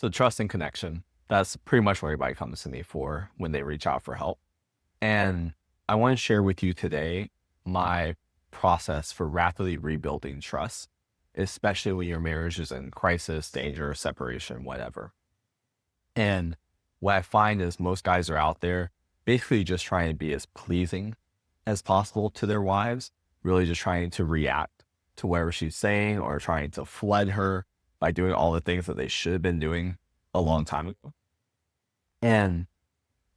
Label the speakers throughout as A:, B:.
A: So trust and connection, that's pretty much what everybody comes to me for when they reach out for help. And I want to share with you today my process for rapidly rebuilding trust, especially when your marriage is in crisis, danger, separation, whatever. And what I find is most guys are out there basically just trying to be as pleasing as possible to their wives, really just trying to react to whatever she's saying or trying to flood her by doing all the things that they should have been doing a long time ago. And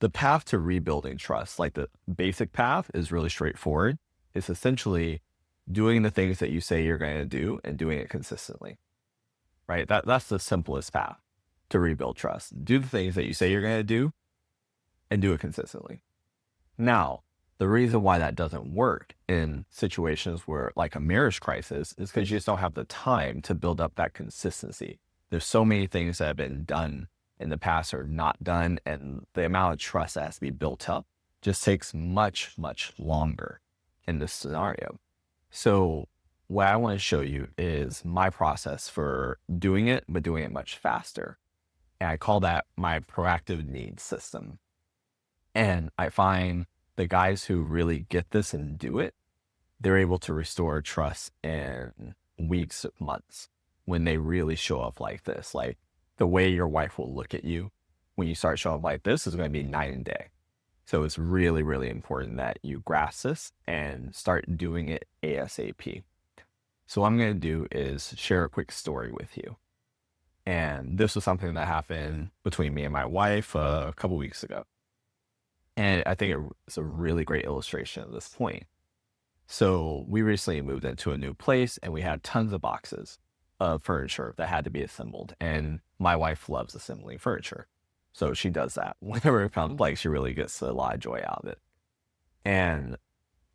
A: the path to rebuilding trust, like the basic path, is really straightforward. It's essentially doing the things that you say you're going to do and doing it consistently, right? That's the simplest path to rebuild trust. Do the things that you say you're going to do and do it consistently. Now, the reason why that doesn't work in situations where, like a marriage crisis, is because you just don't have the time to build up that consistency. There's so many things that have been done in the past or not done, and the amount of trust that has to be built up just takes much, much longer in this scenario. So what I want to show you is my process for doing it, but doing it much faster. And I call that my proactive needs system. And I find the guys who really get this and do it, they're able to restore trust in weeks, months, when they really show up like this. Like the way your wife will look at you when you start showing up like this is going to be night and day. So it's really, really important that you grasp this and start doing it ASAP. So what I'm going to do is share a quick story with you. And this was something that happened between me and my wife a couple weeks ago. And I think it's a really great illustration of this point. So we recently moved into a new place and we had tons of boxes of furniture that had to be assembled. And my wife loves assembling furniture. So she does that. Whenever it comes, like she really gets a lot of joy out of it. And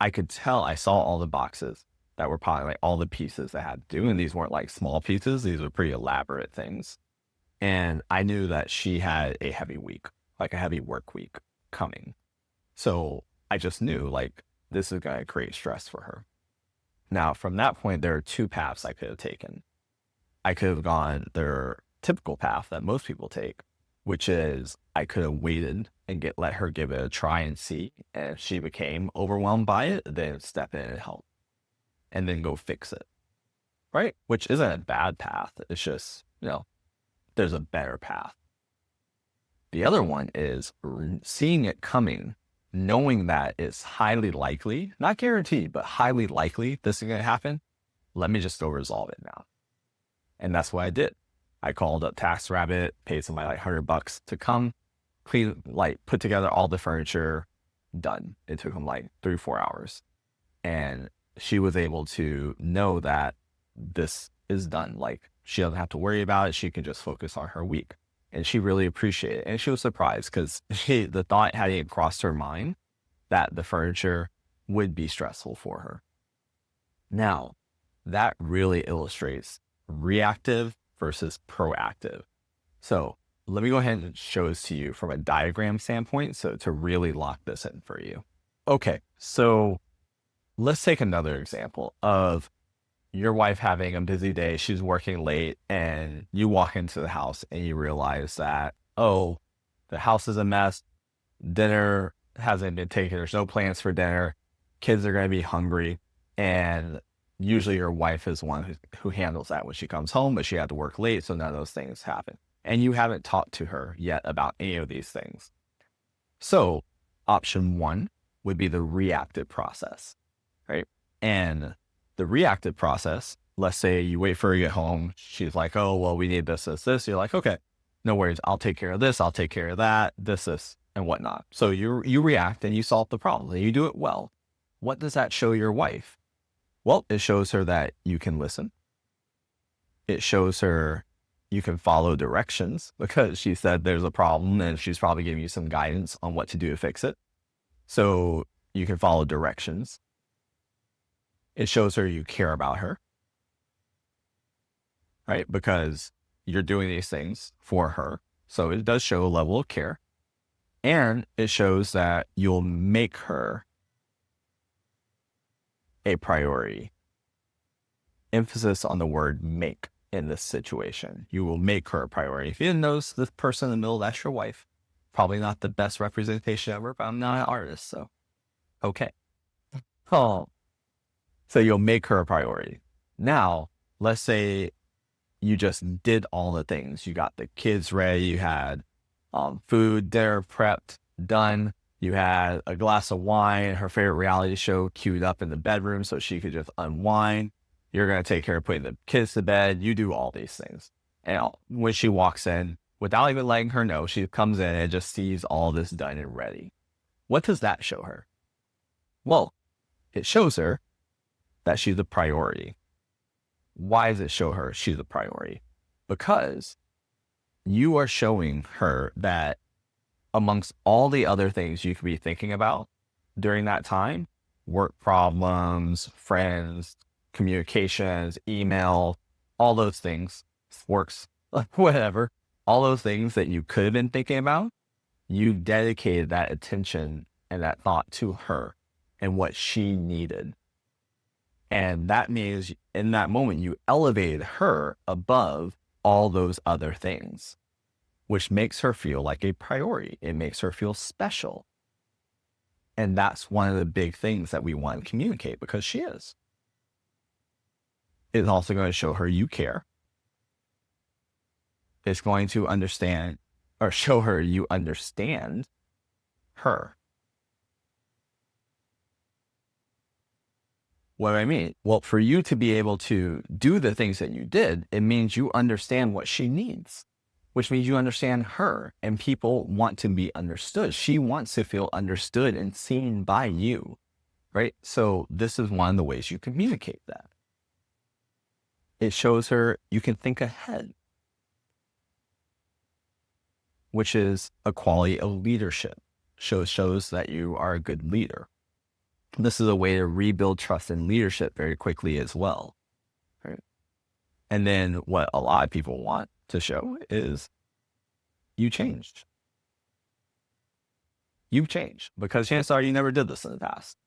A: I could tell, I saw all the boxes that were probably like all the pieces that had to do. And these weren't like small pieces. These were pretty elaborate things. And I knew that she had a heavy week, like a heavy work week coming. So I just knew like this is going to create stress for her. Now, from that point, there are two paths I could have taken. I could have gone their typical path that most people take, which is I could have waited and let her give it a try and see. And if she became overwhelmed by it, then step in and help and then go fix it. Right. Which isn't a bad path. It's just, there's a better path. The other one is seeing it coming, knowing that it's highly likely, not guaranteed, but highly likely this is going to happen. Let me just go resolve it now. And that's what I did. I called up TaskRabbit, paid somebody like $100 to come, clean, like put together all the furniture, done. It took them like 3-4 hours. And she was able to know that this is done. Like she doesn't have to worry about it. She can just focus on her week. And she really appreciated it. And she was surprised because the thought hadn't even crossed her mind that the furniture would be stressful for her. Now, that really illustrates reactive versus proactive. So let me go ahead and show this to you from a diagram standpoint. So to really lock this in for you. Okay, so let's take another example of your wife having a busy day. She's working late and you walk into the house and you realize that, oh, the house is a mess. Dinner hasn't been taken. There's no plans for dinner. Kids are going to be hungry. And usually your wife is one who handles that when she comes home, but she had to work late. So none of those things happen. And you haven't talked to her yet about any of these things. So option one would be the reactive process, right? And the reactive process, let's say you wait for her to get home. She's like, oh, well, we need this, this, this. You're like, okay, no worries. I'll take care of this. I'll take care of that, this, and whatnot. So you react and you solve the problem and you do it well. What does that show your wife? Well, it shows her that you can listen. It shows her you can follow directions because she said there's a problem and she's probably giving you some guidance on what to do to fix it. So you can follow directions. It shows her you care about her, right? Because you're doing these things for her. So it does show a level of care. And it shows that you'll make her a priority. Emphasis on the word make. in this situation. You will make her a priority. If you didn't notice this person in the middle, that's your wife. Probably not the best representation ever, but I'm not an artist, so okay. Oh, so you'll make her a priority. Now, let's say you just did all the things. You got the kids ready. You had food, dinner prepped, done. You had a glass of wine, her favorite reality show queued up in the bedroom so she could just unwind. You're going to take care of putting the kids to bed. You do all these things. And when she walks in, without even letting her know, she comes in and just sees all this done and ready. What does that show her? Well, it shows her that she's a priority. Why does it show her she's a priority? Because you are showing her that amongst all the other things you could be thinking about during that time, work problems, friends, communications, email, all those things, works, whatever, all those things that you could have been thinking about, you dedicated that attention and that thought to her and what she needed. And that means in that moment, you elevated her above all those other things, which makes her feel like a priority. It makes her feel special. And that's one of the big things that we want to communicate, because she is. It's also going to show her you care. It's going to understand or show her you understand her. What do I mean? Well, for you to be able to do the things that you did, it means you understand what she needs, which means you understand her, and people want to be understood. She wants to feel understood and seen by you, right? So this is one of the ways you communicate that. It shows her you can think ahead, which is a quality of leadership. Shows that you are a good leader. This is a way to rebuild trust in leadership very quickly as well, right? And then what a lot of people want to show is you changed. You've changed, because chances are you never did this in the past.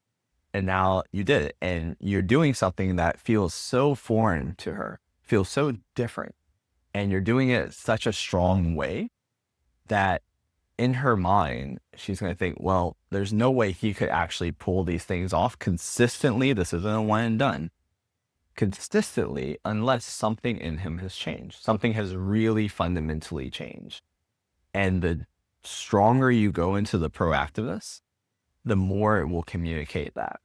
A: And now you did it, and you're doing something that feels so foreign to her, feels so different. And you're doing it such a strong way that in her mind, she's going to think, well, there's no way he could actually pull these things off consistently. This isn't a one and done. Consistently, unless something in him has changed. Something has really fundamentally changed. And the stronger you go into the proactiveness, the more it will communicate that.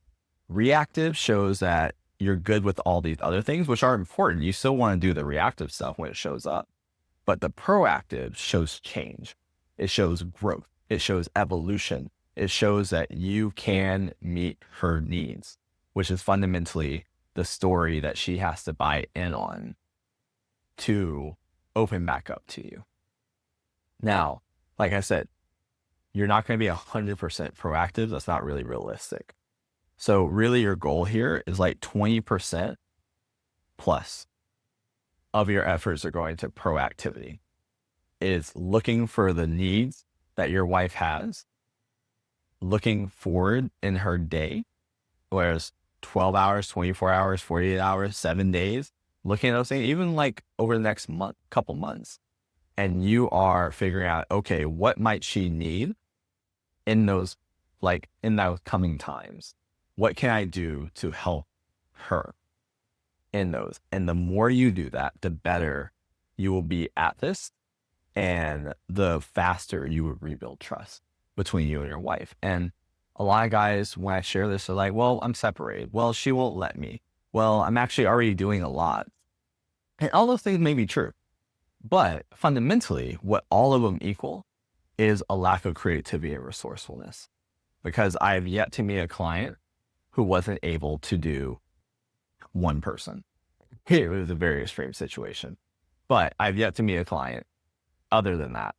A: Reactive shows that you're good with all these other things, which are important. You still want to do the reactive stuff when it shows up. But the proactive shows change. It shows growth. It shows evolution. It shows that you can meet her needs, which is fundamentally the story that she has to buy in on to open back up to you. Now, like I said, you're not going to be 100% proactive. That's not really realistic. So really your goal here is like 20% plus of your efforts are going to proactivity. Is looking for the needs that your wife has, looking forward in her day, whereas 12 hours, 24 hours, 48 hours, 7 days, looking at those things, even like over the next month, couple months. And you are figuring out, okay, what might she need in those coming times? What can I do to help her in those? And the more you do that, the better you will be at this, and the faster you would rebuild trust between you and your wife. And a lot of guys, when I share this, are like, well, I'm separated. Well, she won't let me. Well, I'm actually already doing a lot. And all those things may be true. But fundamentally, what all of them equal is a lack of creativity and resourcefulness. Because I have yet to meet a client who wasn't able to do one person. It was a very extreme situation. But I've yet to meet a client other than that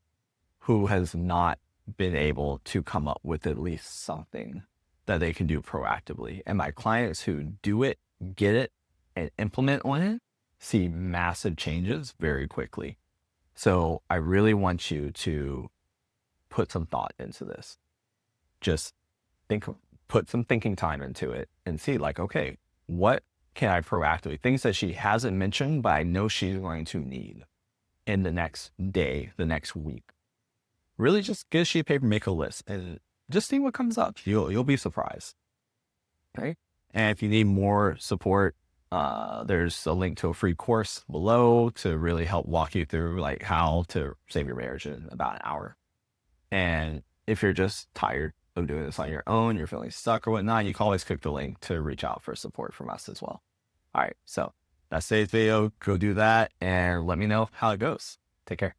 A: who has not been able to come up with at least something that they can do proactively. And my clients who do it, get it, and implement on it see massive changes very quickly. So I really want you to put some thought into this. Just put some thinking time into it and see like, okay, what can I proactively, things that she hasn't mentioned, but I know she's going to need in the next day, the next week. Really just get a sheet of paper, make a list, and just see what comes up. You'll be surprised. Okay. And if you need more support, there's a link to a free course below to really help walk you through like how to save your marriage in about an hour. And if you're just tired of doing this on your own, you're feeling stuck or whatnot, you can always click the link to reach out for support from us as well. All right. So that's today's video. Go do that and let me know how it goes. Take care.